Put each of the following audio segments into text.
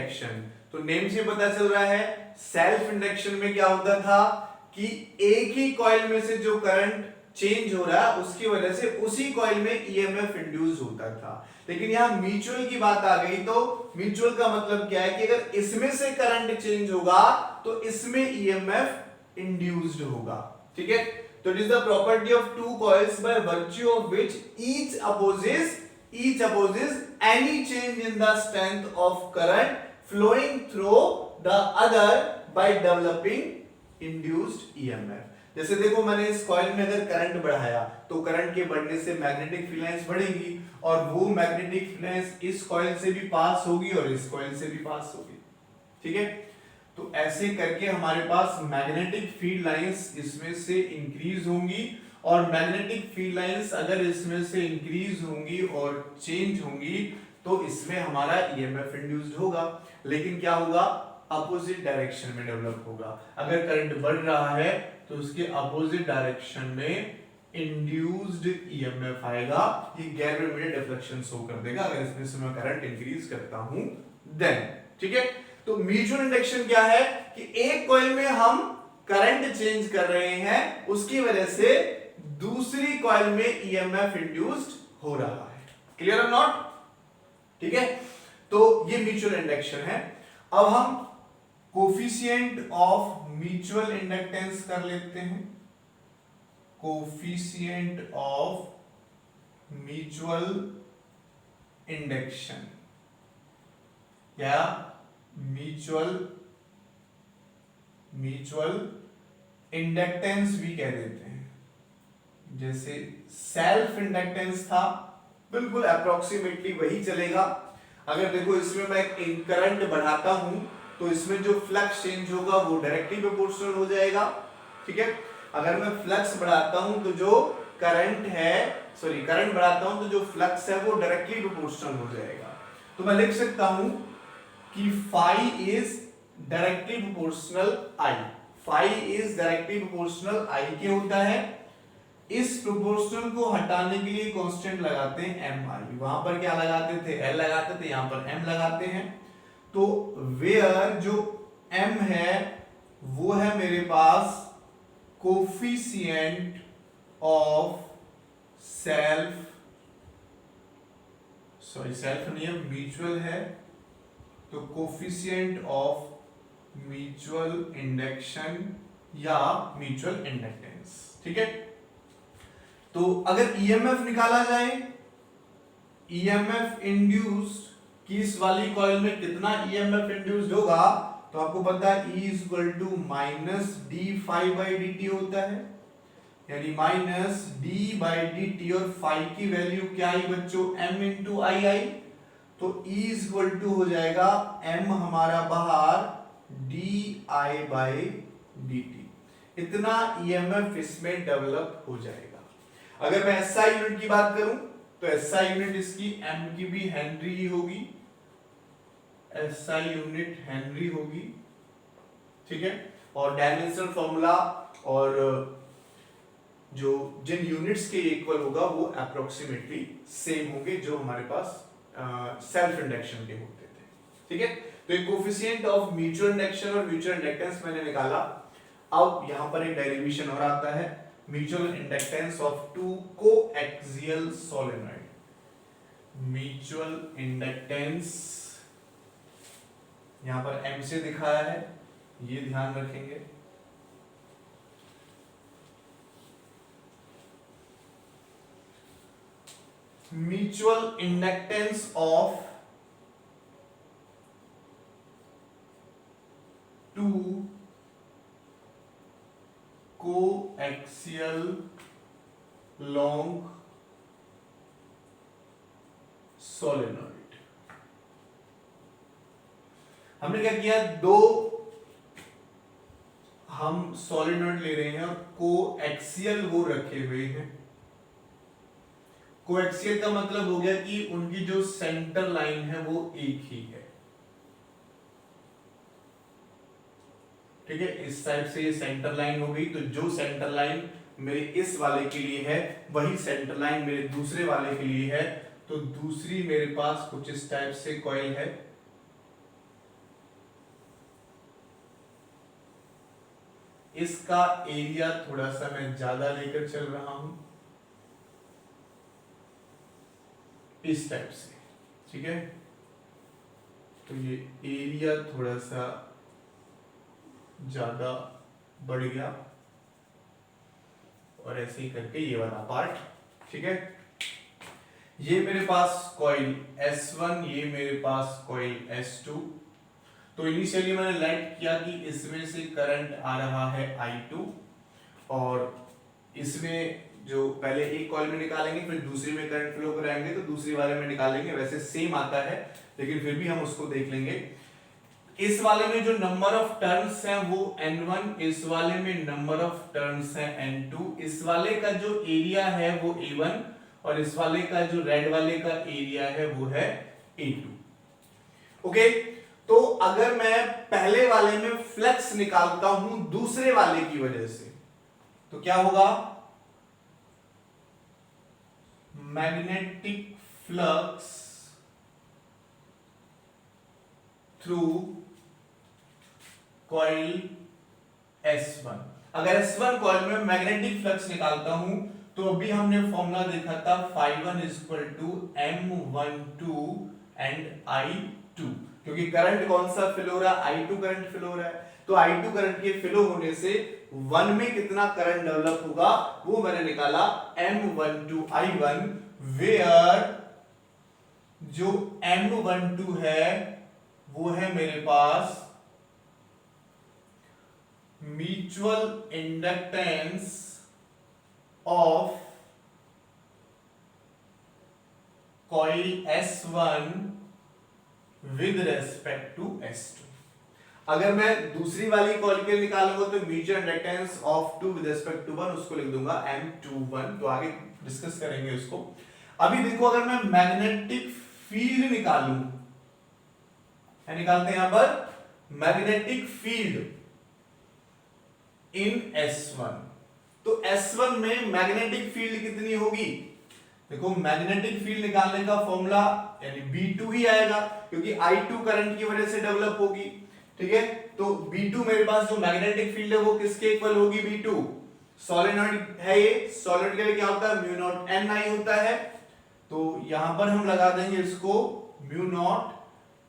Induction. तो name से पता चल रहा है सेल्फ इंडक्शन में क्या होता था कि एक ही कॉइल में से जो करंट चेंज हो रहा है उसकी वजह से उसी कॉइल में ईएमएफ इंड्यूस होता था। लेकिन यहां म्यूचुअल की बात आ गई, तो म्यूचुअल का मतलब क्या है कि अगर इसमें से करंट चेंज होगा तो इसमें ईएमएफ इंड्यूस्ड होगा। ठीक है, तो it is the property of two coils by virtue of which each opposes any change in the strength of current flowing through the other by developing induced EMF। जैसे देखो मैंने इस कॉइल में अगर करंट बढ़ाया तो करंट के बढ़ने से मैग्नेटिक फील्ड लाइंस बढ़ेंगी और वो मैग्नेटिक फील्ड लाइंस इस कॉइल से भी पास होगी और इस कॉइल से भी पास होगी। ठीक है, तो ऐसे करके हमारे पास मैग्नेटिक फील्ड लाइंस इसमें से इंक्रीज होंगी और मैग्नेटिक फील्ड लाइंस अगर इसमें से इंक्रीज होंगी और चेंज होंगी तो इसमें हमारा ईएमएफ इंड्यूस्ड होगा। लेकिन क्या होगा, अपोजिट डायरेक्शन में डेवलप होगा। अगर करंट बढ़ रहा है तो उसके अपोजिट डायरेक्शन में इंड्यूस्ड ईएमएफ आएगा। ये गैर डिफ्लेक्शन शो कर देगा अगर इसमें से मैं करंट इंक्रीज करता हूं देन। ठीक है, तो म्यूचुअल इंडक्शन क्या है कि एक कॉइल में हम करंट चेंज कर रहे हैं, उसकी वजह से दूसरी कॉइल में ईएमएफ इंड्यूस्ड हो रहा है। क्लियर और नॉट? ठीक है, तो ये म्यूचुअल इंडक्शन है। अब हम कोफिशिएंट ऑफ म्यूचुअल इंडक्टेंस कर लेते हैं। कोफिशिएंट ऑफ म्यूचुअल इंडक्शन या म्यूचुअल इंडक्टेंस भी कह देते हैं। जैसे सेल्फ इंडक्टेंस था, बिल्कुल अप्रोक्सीमेटली वही चलेगा। अगर देखो इसमें मैं एक करंट बढ़ाता हूं तो इसमें जो फ्लक्स चेंज होगा वो डायरेक्टली प्रोपोर्शनल हो जाएगा। ठीक है, अगर मैं फ्लक्स बढ़ाता हूं तो जो करंट बढ़ाता हूं तो जो फ्लक्स है वो डायरेक्टली प्रोपोर्शनल हो जाएगा। तो मैं लिख सकता हूं कि phi is directly proportional I. Phi is directly proportional I के होता है। इस प्रोपोर्शनल को हटाने के लिए कांस्टेंट लगाते हैं एम आई। वहां पर क्या लगाते थे, एल लगाते थे, यहां पर एम लगाते हैं। तो वेयर जो एम है वो है मेरे पास कोफिशिएंट ऑफ सेल्फ नहीं है, म्यूचुअल है, तो कोफिशिएंट ऑफ म्यूचुअल इंडक्शन या म्यूचुअल इंडक्टेंस। ठीक है, तो अगर ईएमएफ निकाला जाए, ईएमएफ इंड्यूस्ड कि इस वाली कॉइल में कितना ईएमएफ इंड्यूस्ड होगा, तो आपको पता है E equal to minus d phi by d t होता है, यानी minus d by d t, और फाई की वैल्यू क्या आई बच्चों, m इंटू आई आई। तो E इक्वल टू हो जाएगा m हमारा बाहर D I by d T. इतना ईएमएफ इसमें डेवलप हो जाएगा। अगर मैं एसआई यूनिट की बात करूं तो एसआई यूनिट इसकी एम की भी हेनरी ही होगी, एसआई यूनिट हेनरी होगी। ठीक है, और डायमेंशनल फॉर्मूला और जो जिन यूनिट्स के इक्वल होगा वो अप्रोक्सीमेटली सेम होंगे जो हमारे पास सेल्फ इंडक्शन के होते थे। ठीक है, तो एक कोफिशिएंट ऑफ म्यूचुअल इंडक्शन और म्यूचुअल इंडक्टेंस मैंने निकाला। अब यहां पर एक डेरिवेशन और आता है, mutual inductance of two coaxial solenoid. Mutual inductance यहां पर m से दिखाया है, ये ध्यान रखेंगे। Mutual inductance of two coaxial long solenoid. हमने क्या किया, दो हम सोलेनॉइड ले रहे हैं और कोएक्सियल वो रखे हुए हैं। कोएक्सियल का मतलब हो गया कि उनकी जो सेंटर लाइन है वो एक ही है। ठीक है, इस साइड से ये सेंटर लाइन हो गई, तो जो सेंटर लाइन मेरे इस वाले के लिए है वही सेंटर लाइन मेरे दूसरे वाले के लिए है। तो दूसरी मेरे पास कुछ इस टाइप से कॉइल है, इसका एरिया थोड़ा सा मैं ज्यादा लेकर चल रहा हूं इस टाइप से, ठीक है। तो ये एरिया थोड़ा सा ज्यादा बढ़ गया और ऐसे ही करके ये वाला पार्ट, ठीक है। ये मेरे पास कॉइल S1, ये मेरे पास कॉइल S2। तो इनिशियली मैंने लाइट किया कि इसमें से करंट आ रहा है I2 और इसमें जो पहले एक कॉइल में निकालेंगे फिर दूसरी में करंट फ्लो कराएंगे तो दूसरी वाले में निकालेंगे, वैसे सेम आता है लेकिन फिर भी हम उसको देख लेंगे। इस वाले में जो नंबर ऑफ टर्न्स हैं वो N1, इस वाले में नंबर ऑफ टर्न्स हैं N2, इस वाले का जो एरिया है वो A1 और इस वाले का जो रेड वाले का एरिया है वो है A2। ओके, तो अगर मैं पहले वाले में फ्लक्स निकालता हूं दूसरे वाले की वजह से तो क्या होगा, magnetic flux through coil S1। अगर S1 कॉइल में मैग्नेटिक फ्लक्स निकालता हूं तो अभी हमने फॉर्मूला देखा था Φ1 = M12 एंड I2, क्योंकि करंट कौन सा फ्लो हो रहा है, I2 करंट फ्लो हो रहा है। तो I2 करंट के फ्लो होने से 1 में कितना करंट डेवलप होगा वो मैंने निकाला M12 I1, वेयर जो M12 है वो है मेरे पास mutual inductance of coil S1 with respect to S2। अगर मैं दूसरी वाली कॉइल के निकालूंगा तो mutual inductance of 2 with respect to 1, उसको लिख दूंगा M21। तो आगे डिस्कस करेंगे उसको। अभी देखो, अगर मैं मैग्नेटिक फील्ड निकालूं, निकालते हैं यहां पर मैग्नेटिक फील्ड इन S1, तो S1 में मैग्नेटिक फील्ड कितनी होगी, देखो मैग्नेटिक फील्ड निकालने का फॉर्मूला यानी B2 ही आएगा क्योंकि I2 करंट की वजह से डेवलप होगी, ठीक है। तो B2 मेरे पास जो मैग्नेटिक फील्ड है वो किसके इक्वल होगी, B2 सोलेनॉइड है, ये सोलेनॉइड के लिए क्या होता है म्यू नॉट Ni होता है। तो यहां पर हम लगा देंगे इसको mu naught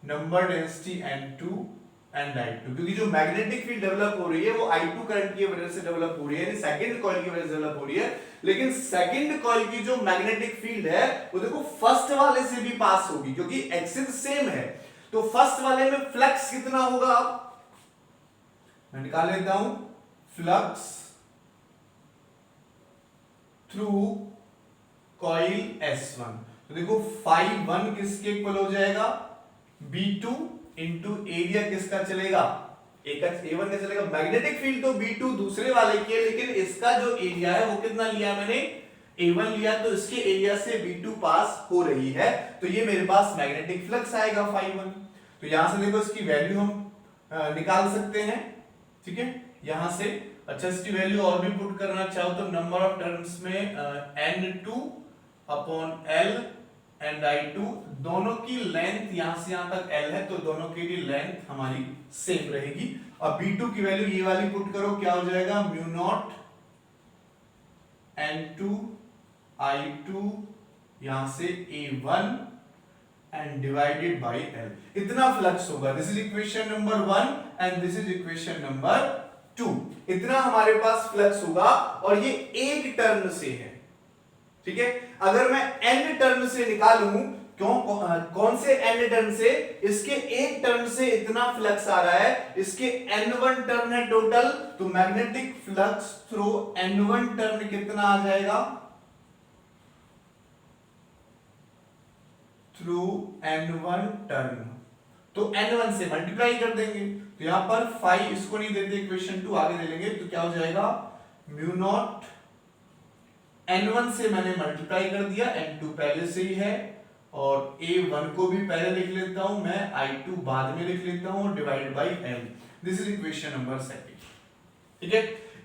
number density N2 and I2, क्योंकि जो मैग्नेटिक फील्ड डेवलप हो रही है वो I2 करंट की वजह से डेवलप हो रही है, यानी सेकंड कॉइल की वजह से डेवलप हो रही है। लेकिन सेकंड कॉइल की जो मैग्नेटिक फील्ड है वो देखो फर्स्ट वाले से भी पास होगी क्योंकि एक्सिस सेम है। तो फर्स्ट वाले में फ्लक्स कितना होगा, मैं निकाल लेता हूं, फ्लक्स थ्रू कॉइल S1। तो देखो Φ1 किसके इक्वल हो जाएगा, B2 इंटू एरिया किसका चलेगा, A1 का चलेगा। मैग्नेटिक फील्ड तो B2 दूसरे वाले की है, लेकिन इसका जो एरिया है वो कितना लिया मैंने, A1 लिया, तो इसके एरिया से B2 पास हो रही है, तो ये मेरे पास मैग्नेटिक फ्लक्स आएगा Φ1। तो यहां से देखो इसकी वैल्यू हम निकाल सकते हैं, ठीक है, यहां से। अच्छा, इसकी वैल्यू और भी पुट करना चाहो तो नंबर ऑफ टर्म्स में N2 upon L and I2, दोनों की लेंथ यहां से यहां तक L है तो दोनों की लेंथ हमारी सेम रहेगी। अब B2 की वैल्यू ये वाली पुट करो, क्या हो जाएगा, म्यू नॉट N2 I2 यहां से A1 and divided by L, इतना फ्लक्स होगा। This is equation number 1 and this is equation number 2। इतना हमारे पास फ्लक्स होगा और ये एक टर्न से है, ठीक है। अगर मैं n टर्न से निकालूं, कौन से n टर्न से, इसके एक टर्न से इतना फ्लक्स आ रहा है, इसके n1 टर्न है टोटल, तो magnetic flux through n1 turn कितना आ जाएगा, थ्रू n1 टर्न, तो n1 से मल्टीप्लाई कर देंगे। तो यहां पर फाइव इसको नहीं देते, इक्वेशन 2 आगे दे लेंगे, तो क्या हो जाएगा, म्यू नॉट n1 से मैंने मल्टीप्लाई कर दिया, n2 पहले से ही है, और a1 को भी पहले लिख लेता हूं मैं, I2 बाद में लिख लेता हूं, divide by L। This is equation number 2, ठीक है।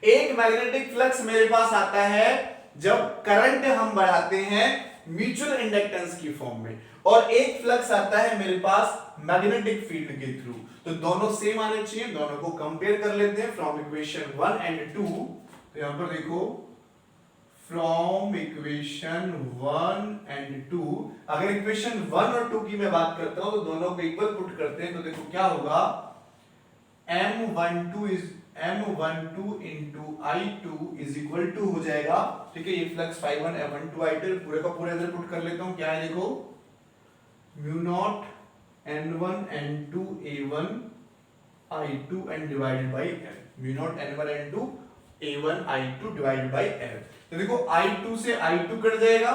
एक मैग्नेटिक फ्लक्स मेरे पास आता है जब करंट हम बढ़ाते हैं म्यूचुअल इंडक्टेंस की फॉर्म में, और एक फ्लक्स आता है मेरे पास मैग्नेटिक फील्ड के थ्रू। तो दोनों सेम आने चाहिए, दोनों को कंपेयर कर लेते हैं फ्रॉम इक्वेशन 1 एंड 2। तो यहां पर देखो फ्रॉम इक्वेशन 1 एंड 2, अगर इक्वेशन 1 और 2 की मैं बात करता हूं तो दोनों को इक्वल पुट करते हैं, तो देखो क्या होगा, M12 into I2 is equal to हो जाएगा, ठीक है, ये फ्लक्स φ1 M12 I2 पूरे का पूरा इधर पुट कर लेता हूं, क्या है देखो mu naught N1 N2 A1 I2 and divided by L, mu naught N1 N2 A1 I2 divided by L। तो देखो I2 से I2 कट जाएगा,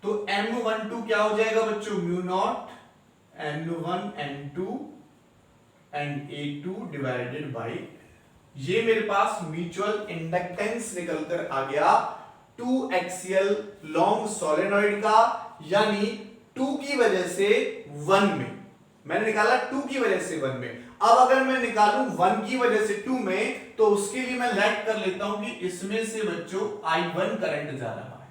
तो M12 क्या हो जाएगा बच्चों, mu naught N1 N2 and A2 divided by, ये मेरे पास म्यूचुअल इंडक्टेंस निकलकर आ गया 2 एक्सियल लॉन्ग सोलेनॉइड का, यानी 2 की वजह से 1 में मैंने निकाला, 2 की वजह से 1 में। अब अगर मैं निकालूं 1 की वजह से 2 में, तो उसके लिए मैं लेट कर लेता हूं कि इसमें से बच्चों I1 करंट जा रहा है।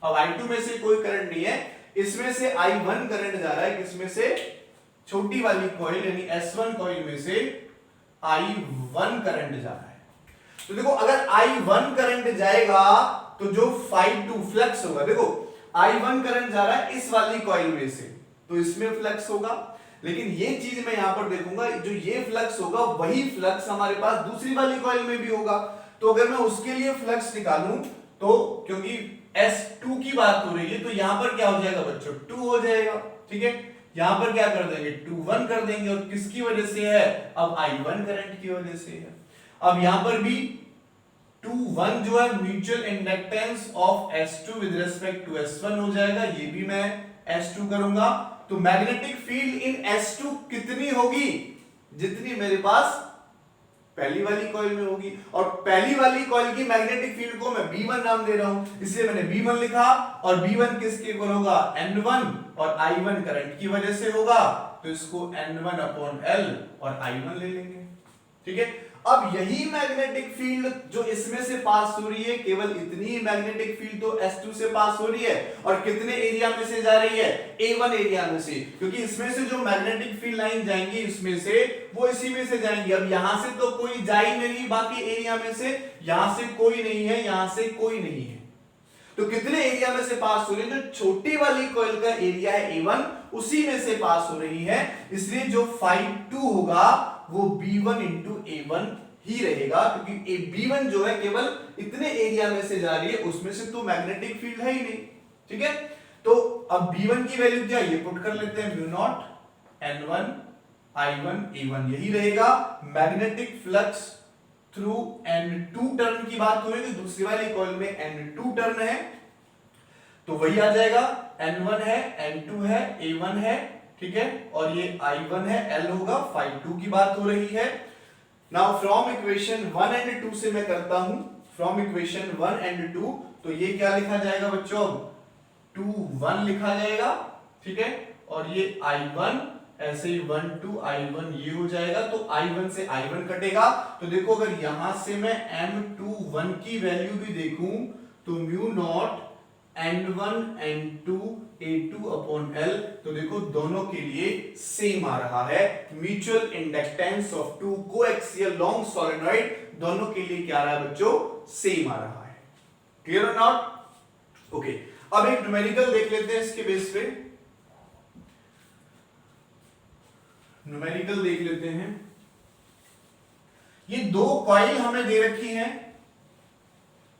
अब I2 में से कोई करंट नहीं है, इसमें से I1 करंट जा रहा है, किसमें से, छोटी वाली कॉइल यानी S1 कॉइल में से I1 करंट जा रहा है। तो देखो अगर I1 करंट जाएगा तो जो φ2 फ्लक्स होगा, देखो I1 करंट जा रहा है इस वाली कॉइल में से, तो इसमें फ्लक्स होगा, लेकिन ये चीज मैं यहां पर देखूंगा, जो ये फ्लक्स होगा वही फ्लक्स हमारे पास दूसरी वाली कॉइल में भी होगा। तो अगर मैं उसके लिए फ्लक्स निकालूं, तो क्योंकि S2 की बात हो रही है, तो यहां पर क्या हो जाएगा बच्चों, 2 हो जाएगा, ठीक है। यहां पर क्या कर देंगे, 2 1 कर देंगे, और किसकी वजह से है, अब I1 करंट की वजह से है। अब यहां पर भी 2 1 जो है mutual inductance of S2 with respect to S1 हो जाएगा, ये भी मैं S2 करूंगा। तो मैग्नेटिक फील्ड इन S2 कितनी होगी, जितनी मेरे पास पहली वाली कॉइल में होगी, और पहली वाली कॉइल की मैग्नेटिक फील्ड को मैं B1 नाम दे रहा हूं, इसलिए मैंने B1 लिखा, और B1 किसके इक्वल होगा, N1, और I1 करंट की वजह से होगा, तो इसको N1 अपॉन L और I1 ले लेंगे, ठीक है। अब यही मैग्नेटिक फील्ड जो इसमें से पास हो रही है, केवल इतनी ही मैग्नेटिक फील्ड तो S2 से पास हो रही है, और कितने एरिया में से जा रही है, A1 एरिया में से, क्योंकि इसमें से जो मैग्नेटिक फील्ड लाइन जाएंगी इसमें से, वो इसी में से जाएंगी। अब यहां से तो कोई जा ही नहीं, बाकी एरिया में से, यहां से कोई नहीं है, यहां से कोई नहीं है, तो कितने एरिया में से पास हो रही है, जो छोटी वाली कॉइल का एरिया है A1, उसी में से पास हो रही है, इसलिए जो φ2 होगा वो B1 इंटू A1 ही रहेगा, क्योंकि B1 जो है केवल इतने एरिया में से जा रही है, उसमें से तो मैग्नेटिक फील्ड है ही नहीं, ठीक है। तो अब B1 की वैल्यू क्या, ये पुट कर लेते हैं, mu naught N1 I1 A1 यही रहेगा। Magnetic flux through N2 turn की बात हो रही है, तो दूसरी वाली कॉइल में N2 टर्न है, तो वही आ जाएगा, N1 है, N2 है, A1 है, ठीक है, और ये I1 है, L होगा, φ2 की बात हो रही है। नाउ फ्रॉम इक्वेशन 1 एंड 2 से मैं करता हूं, फ्रॉम इक्वेशन 1 एंड 2, तो ये क्या लिखा जाएगा बच्चों, 2 1 लिखा जाएगा, ठीक है, और ये I1 ऐसे ही 1 2 I1 ये हो जाएगा, तो I1 से I1 कटेगा, तो देखो अगर यहां से मैं M21 की वैल्यू भी देखूं, तो mu naught N1 N2 A2 upon L, तो देखो दोनों के लिए सेम आ रहा है, mutual inductance of 2 coaxial long solenoid, दोनों के लिए क्या आ रहा है बच्चों, सेम आ रहा है। क्लियर और नॉट, ओके। अब एक न्यूमेरिकल देख लेते हैं इसके बेस पे, न्यूमेरिकल देख लेते हैं। ये दो कॉइल हमें दे रखी हैं,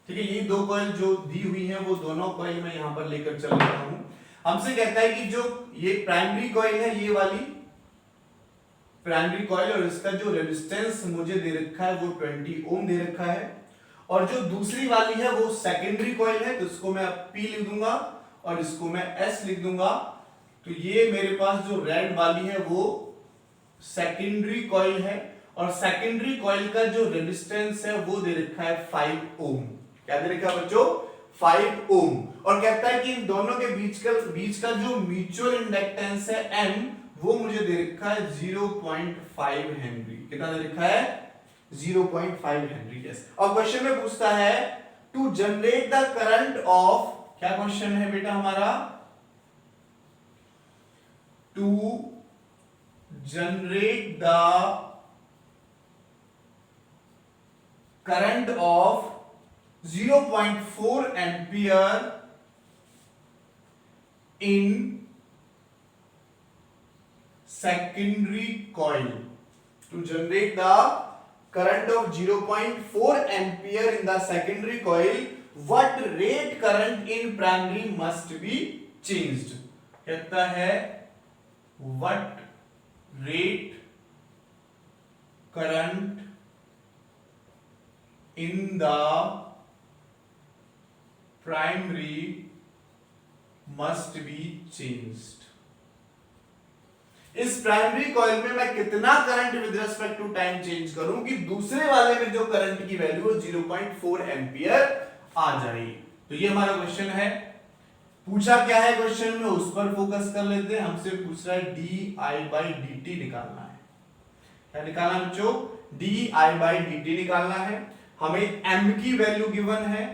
ठीक है, ये दो कॉइल जो दी हुई हैं, वो दोनों कॉइल मैं यहां पर लेकर चल रहा हूं। हमसे कहता है कि जो ये प्राइमरी कॉइल है, ये वाली प्राइमरी कॉइल, और इसका जो रेजिस्टेंस मुझे दे रखा है वो 20 ओम दे रखा है, और जो दूसरी वाली है वो सेकेंडरी कॉइल है, तो इसको मैं P लिख दूंगा और इसको मैं S लिख दूंगा। तो ये मेरे पास जो रेड वाली है वो सेकेंडरी कॉइल है, और सेकेंडरी कॉइल का जो रेजिस्टेंस है वो दे रखा है 5 ओम। क्या दे रखा है बच्चों, 5 ओम, और कहता है कि इन दोनों के बीच का जो म्यूचुअल इंडक्टेंस है M, वो मुझे दे रखा है 0.5 हेनरी। कितना दे रखा है, 0.5 हेनरी। यस, और क्वेश्चन में पूछता है to generate the current of, क्या क्वेश्चन है बेटा हमारा? To generate the current of 0.4 ampere in secondary coil. To generate the current of 0.4 ampere in the secondary coil, what rate current in primary must be changed? कहता है what rate current in the primary must be changed. इस primary coil में मैं कितना current with respect to time change करूं कि दूसरे वाले में जो करंट की वैल्यू है 0.4 एम्पियर आ जाए। तो ये हमारा क्वेश्चन है। पूछा क्या है क्वेश्चन में, उस पर फोकस कर लेते हैं। हमसे पूछ रहा है di/dt निकालना है। क्या निकालना है बच्चों? di/dt निकालना है। हमें m की वैल्यू गिवन है,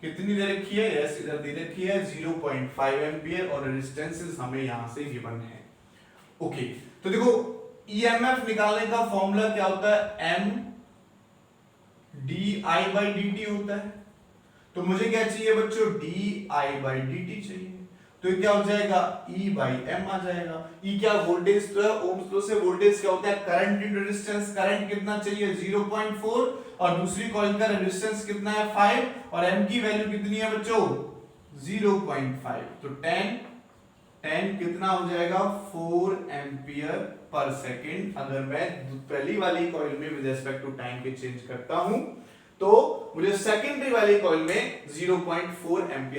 कितनी दे रखी है? यस, इधर दे रखी है 0.5 एम्पियर और रेजिस्टेंसेस हमें यहां से गिवन है। ओके, तो देखो ईएमएफ निकालने का फॉर्मूला क्या होता है? m di/dt होता है। तो मुझे क्या चाहिए बच्चों? di/dt चाहिए। तो ये क्या हो जाएगा? E/m आ जाएगा। E क्या? वोल्टेज तो है, ओम्स लॉ से वोल्टेज क्या होता है? Current into resistance. करंट कितना चाहिए? 0.4 और दूसरी कॉइल का रेजिस्टेंस कितना है? 5 और m की वैल्यू कितनी है बच्चों? 0.5। तो 10 कितना हो जाएगा? 4 एम्पियर पर सेकेंड। अगर मैं पहली वाली कॉइल में विद रिस्पेक्ट टू टाइम के चेंज करता हूं तो मुझे सेकेंडरी वाली कॉइल में 0.4 एम्पियर